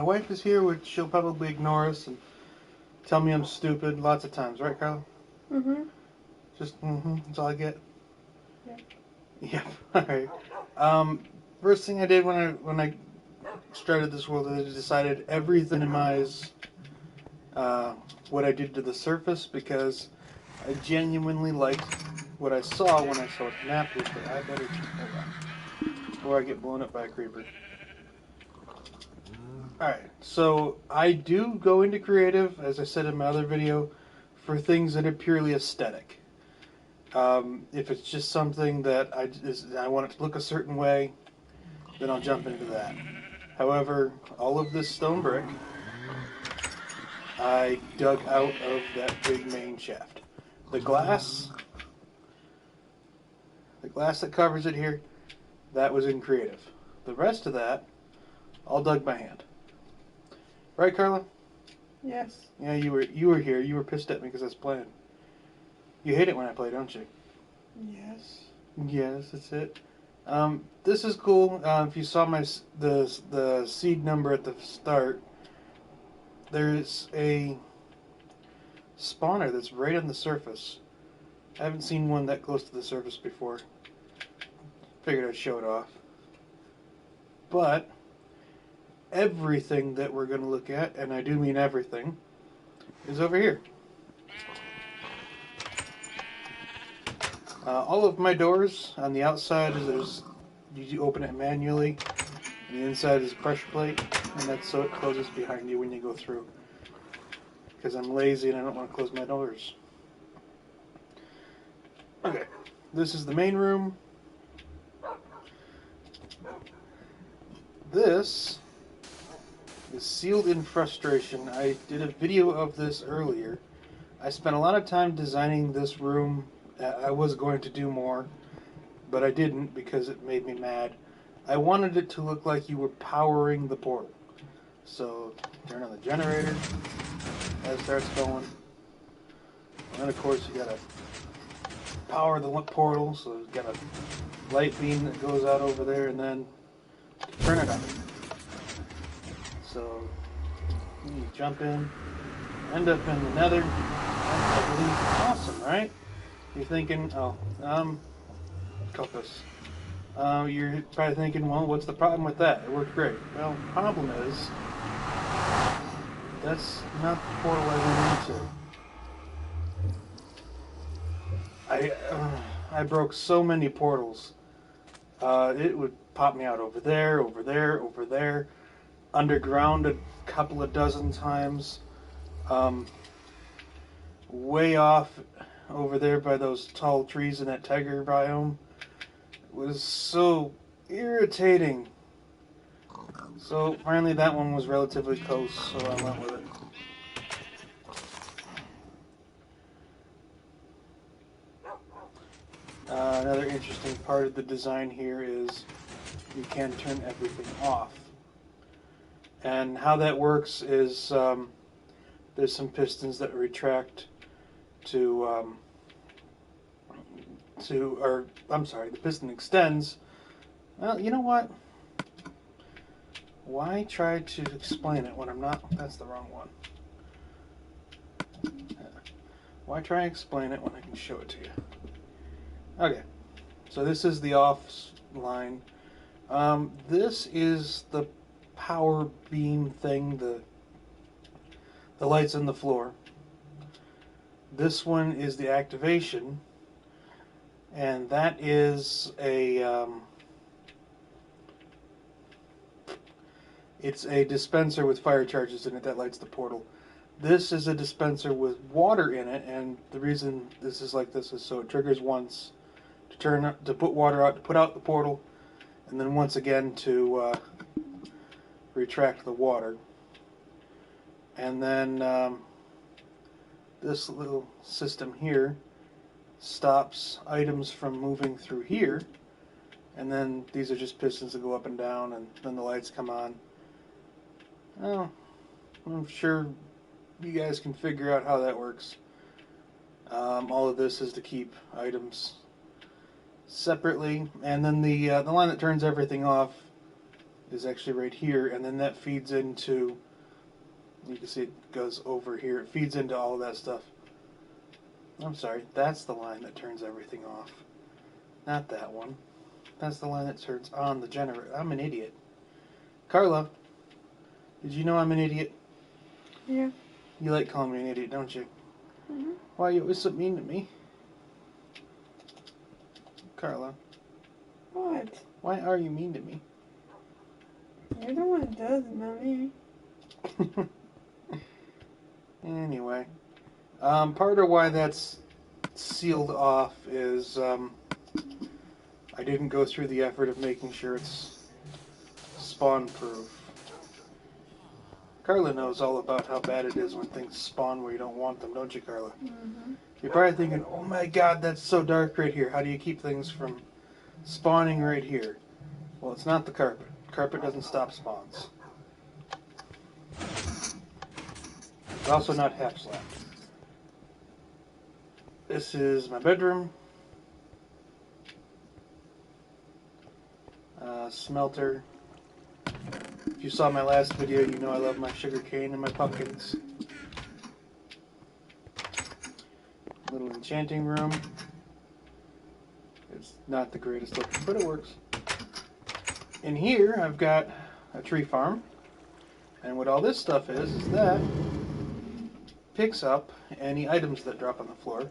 My wife is here, which she'll probably ignore us and tell me I'm stupid lots of times, right, Carla? Mm-hmm. Just that's all I get. Yeah. Yep. All right. Um, First thing I did when I started this world, I decided everything minimize uh, what I did to the surface because I genuinely liked what I saw when I saw what the map was. But I better hold on before I get blown up by a creeper. All right. So I do go into creative, as I said in my other video, for things that are purely aesthetic. If it's just something that I want it to look a certain way, then I'll jump into that. However, all of this stone brick I dug out of that big main shaft. The glass, the glass that covers it here, that was in creative. The rest of that, all dug by hand. Right, Carla? Yes. Yeah, you were here. You were pissed at me because I was playing. You hate it when I play, don't you? Yes. Yes, that's it. This is cool. If you saw the seed number at the start, there's a spawner that's right on the surface. I haven't seen one that close to the surface before. Figured I'd show it off. But everything that we're going to look at, and I do mean everything, is over here. All of my doors on the outside is you open it manually, and the inside is a pressure plate, and that's so it closes behind you when you go through. Because I'm lazy and I don't want to close my doors. Okay, this is the main room. This is sealed in frustration. I did a video of this earlier. I spent a lot of time designing this room. I was going to do more, but I didn't because it made me mad. I wanted it to look like you were powering the portal. So turn on the generator. That starts going. And then of course you gotta power the portal, so you've got a light beam that goes out over there, and then turn it on. So you jump in, end up in the nether, and I believe awesome, right? You're thinking, oh, compass. You're probably thinking, well, what's the problem with that? It worked great. Well, the problem is that's not the portal I went into. I broke so many portals. It would pop me out over there, over there, over there, underground a couple of dozen times. Um, Way off over there by those tall trees in that tiger biome. It was so irritating. So finally, that one was relatively close, so I went with it. Another interesting part of the design here is you can turn everything off. And how that works is there's some pistons that retract to or I'm sorry, the piston extends. Well, you know what? Why try to explain it when I'm not? That's the wrong one. Why try and explain it when I can show it to you? Okay, so this is the off line. This is the power beam thing, the lights on the floor. This one is the activation, and that is it's a dispenser with fire charges in it that lights the portal. This is a dispenser with water in it, and the reason this is like this is so it triggers once to put water out to put out the portal, and then once again to retract the water. And then this little system here stops items from moving through here, and then these are just pistons that go up and down, and then the lights come on. Oh, I'm sure you guys can figure out how that works. All of this is to keep items separately, and then the line that turns everything off is actually right here, and then that feeds into, you can see it goes over here, it feeds into all of that stuff. I'm sorry, that's the line that turns everything off. Not that one. That's the line that turns on the generator. I'm an idiot. Carla, did you know I'm an idiot? Yeah. You like calling me an idiot, don't you? Mhm. Why are you always so mean to me? Carla, What? why are you mean to me? You're the one that does it, not me. Anyway, part of why that's sealed off is I didn't go through the effort of making sure it's spawn proof. Carla knows all about how bad it is when things spawn where you don't want them, don't you, Carla? Mhm. You're probably thinking, oh my god, that's so dark right here. How do you keep things from spawning right here? Well, it's not the carpet. Carpet doesn't stop spawns. It's also not half slab. This is my bedroom. Smelter. If you saw my last video, you know I love my sugar cane and my pumpkins. Little enchanting room. It's not the greatest looking, but it works. In here, I've got a tree farm. And what all this stuff is that picks up any items that drop on the floor.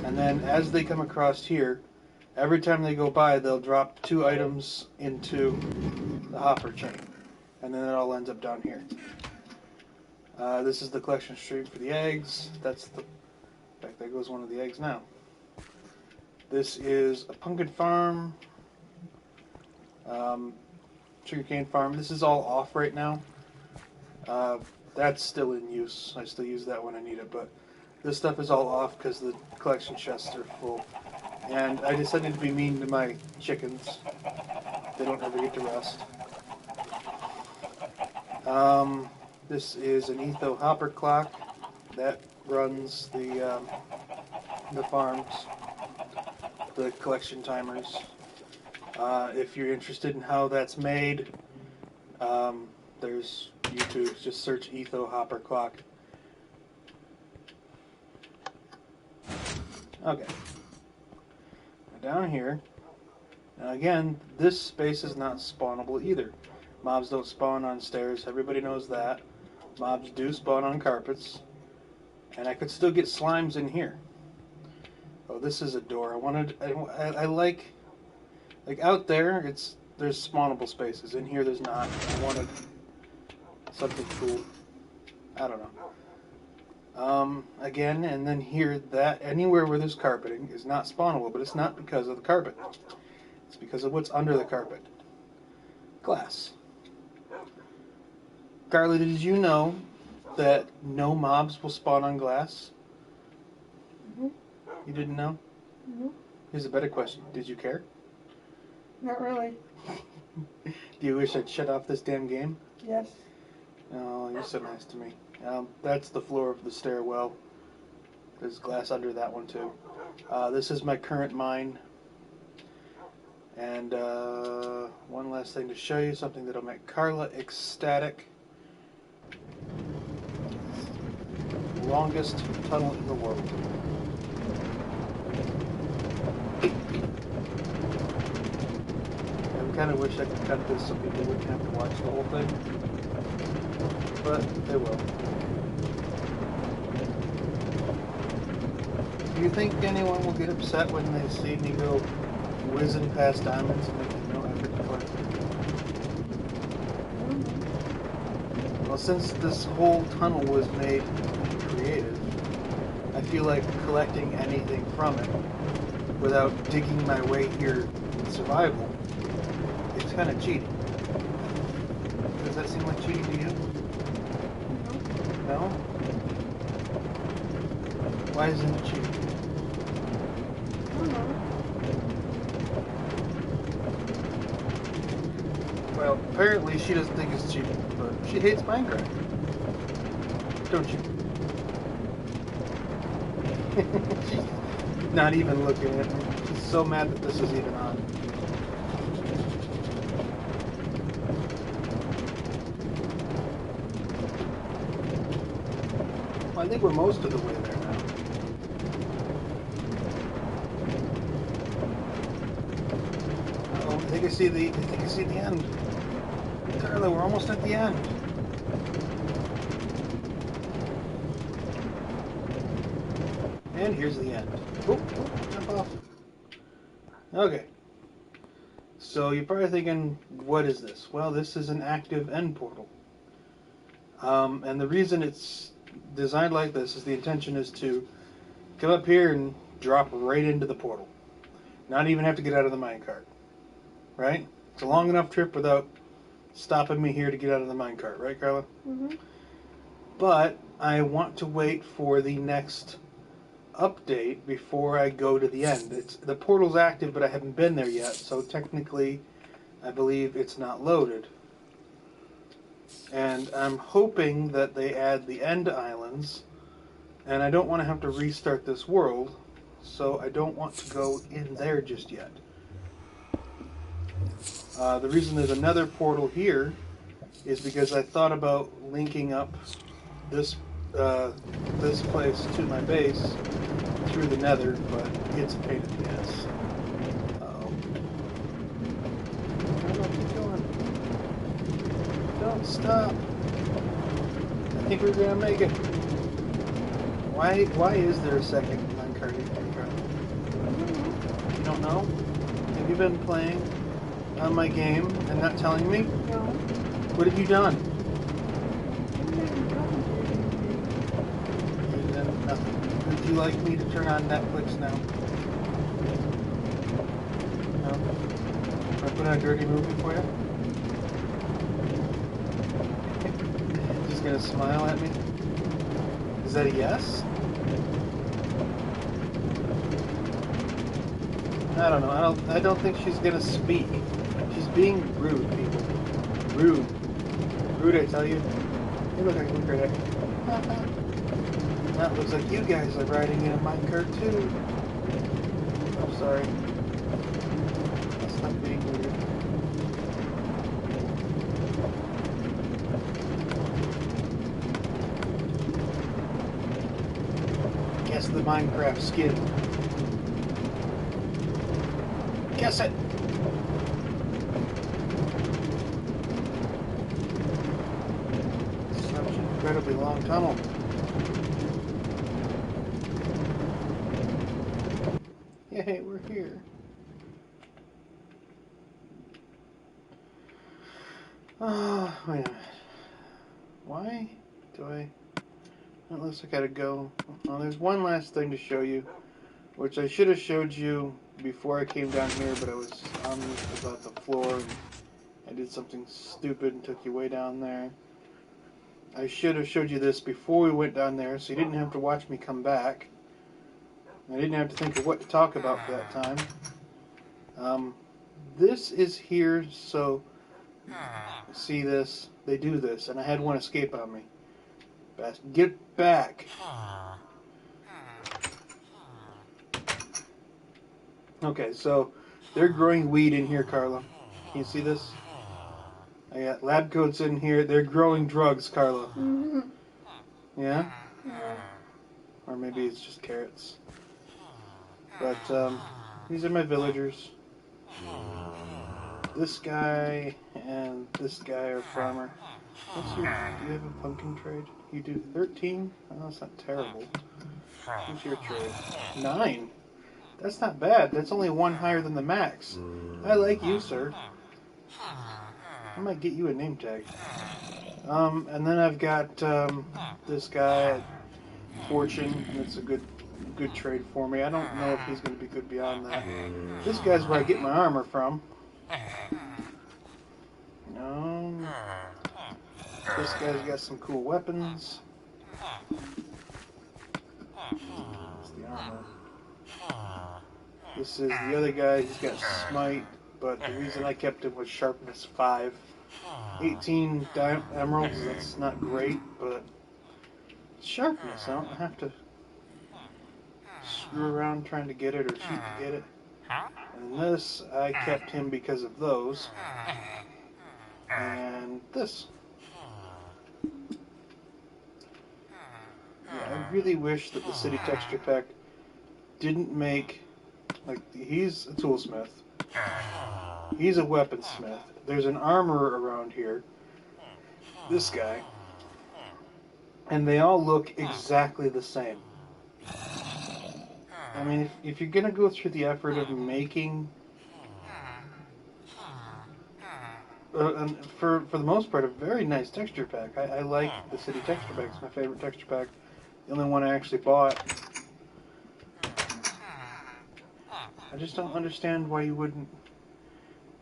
And then as they come across here, every time they go by, they'll drop 2 items into the hopper chain. And then it all ends up down here. This is the collection stream for the eggs. That's the... In fact, there goes one of the eggs now. This is a pumpkin farm. Sugarcane farm. This is all off right now. That's still in use. I still use that when I need it, but this stuff is all off because the collection chests are full. And I decided to be mean to my chickens. They don't ever get to rest. This is an Etho hopper clock that runs the farms, the collection timers. If you're interested in how that's made, there's YouTube. Just search Etho hopper clock. Okay. Down here, now again, this space is not spawnable either. Mobs don't spawn on stairs. Everybody knows that. Mobs do spawn on carpets. And I could still get slimes in here. Oh, this is a door. I like out there, there's spawnable spaces. In here, there's not. I wanted something cool. I don't know. Again, and then here, that anywhere where there's carpeting is not spawnable, but it's not because of the carpet. It's because of what's under the carpet. Glass. Carly, did you know that no mobs will spawn on glass? Mhm. You didn't know? Mhm. Here's a better question. Did you care? Not really. Do you wish I'd shut off this damn game? Yes. Oh, you're so nice to me. That's the floor of the stairwell. There's glass under that one too. This is my current mine. And one last thing to show you, something that'll make Carla ecstatic. Longest tunnel in the world. I kind of wish I could cut this so people wouldn't have to watch the whole thing. But they will. Do you think anyone will get upset when they see me go whizzing past diamonds and making no effort to collect them? Well, since this whole tunnel was made creative, I feel like collecting anything from it without digging my way here in survival, it's kind of cheating. Does that seem like cheating to you? No? Why isn't it cheating? I don't know. Well, apparently she doesn't think it's cheating, but she hates Minecraft. Don't you? She's not even looking at me. She's so mad that this is even on. I think we're most of the way there now. Uh-oh, I think I see the end. Carla, we're almost at the end. And here's the end. Oh, jump off. Okay. So you're probably thinking, what is this? Well, this is an active end portal. And the reason it's designed like this is the intention is to come up here and drop right into the portal. Not even have to get out of the minecart. Right? It's a long enough trip without stopping me here to get out of the minecart. Right, Carla? Mm-hmm. But I want to wait for the next update before I go to the end. The portal's active, but I haven't been there yet, so technically I believe it's not loaded. And I'm hoping that they add the end islands, and I don't want to have to restart this world, so I don't want to go in there just yet. The reason there's another portal here is because I thought about linking up this place to my base through the nether, but it's a pain in the ass. Uh-oh. No, keep going. Don't stop. I think we're gonna make it. Why is there a second minecart here? You don't know? Have you been playing on my game and not telling me? No. What have you done? You've done nothing. Would you like me to turn on Netflix now? No? Can I put on a dirty movie for you? Just gonna smile at me? Is that a yes? I don't know. I don't think she's gonna speak. She's being rude, people. Rude. Rude, I tell you. You look like a critic. That looks like you guys are riding in a minecart too. I'm sorry. That's not being rude. Guess the Minecraft skin. Guess it! Such an incredibly long tunnel. Yay, we're here. Oh, wait a minute. Why do I... Unless I gotta go... Oh, there's one last thing to show you, which I should have showed you before I came down here, but I was on about the floor and I did something stupid and took you way down there. I should have showed you this before we went down there, so you didn't have to watch me come back. I didn't have to think of what to talk about for that time. This is here, so see this? They do this, and I had one escape on me. Get back! Okay, so they're growing weed in here, Carla. Can you see this? I got lab coats in here. They're growing drugs, Carla. Mm-hmm. Yeah? Yeah. Or maybe it's just carrots. But these are my villagers. This guy and this guy are farmer. Do you have a pumpkin trade? You do 13? Oh, that's not terrible. What's your trade? 9. That's not bad. That's only one higher than the max. I like you, sir. I might get you a name tag. And then I've got this guy, Fortune. That's a good trade for me. I don't know if he's going to be good beyond that. This guy's where I get my armor from. No. This guy's got some cool weapons. That's the armor. This is the other guy. He's got smite, but the reason I kept him was sharpness 5. 18 emeralds. That's not great, but sharpness. I don't have to screw around trying to get it or shoot to get it. And this, I kept him because of those. And this. Yeah, I really wish that the City Texture Pack didn't make, like, he's a toolsmith. He's a weaponsmith. There's an armorer around here. This guy. And they all look exactly the same. I mean, if you're going to go through the effort of making... for the most part, a very nice texture pack. I like the City Texture Pack. It's my favorite texture pack. The only one I actually bought. I just don't understand why you wouldn't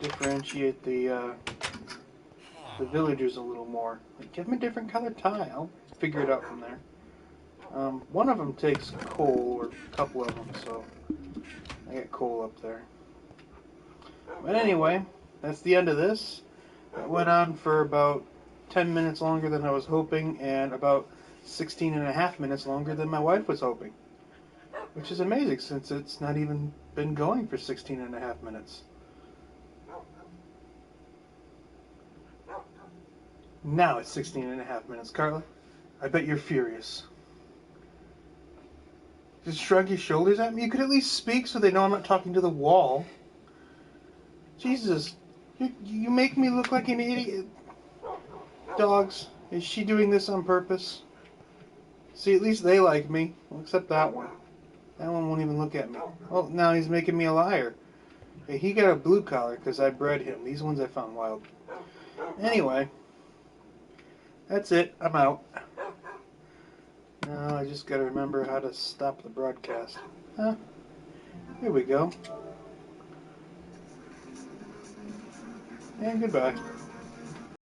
differentiate the villagers a little more. Like, give them a different color tie. I'll figure it out from there. One of them takes coal, or a couple of them, so I get coal up there. But anyway, that's the end of this. It went on for about 10 minutes longer than I was hoping, and about 16 and a half minutes longer than my wife was hoping. Which is amazing, since it's not even been going for 16 and a half minutes. Now it's 16 and a half minutes, Carla. I bet you're furious. Just shrug your shoulders at me? You could at least speak so they know I'm not talking to the wall. Jesus, you make me look like an idiot. Dogs, is she doing this on purpose? See, at least they like me. Well, except that one. That one won't even look at me. Oh, now he's making me a liar. Hey, he got a blue collar because I bred him. These ones I found wild. Anyway, that's it. I'm out. Now I just gotta remember how to stop the broadcast. Huh? Here we go. And goodbye.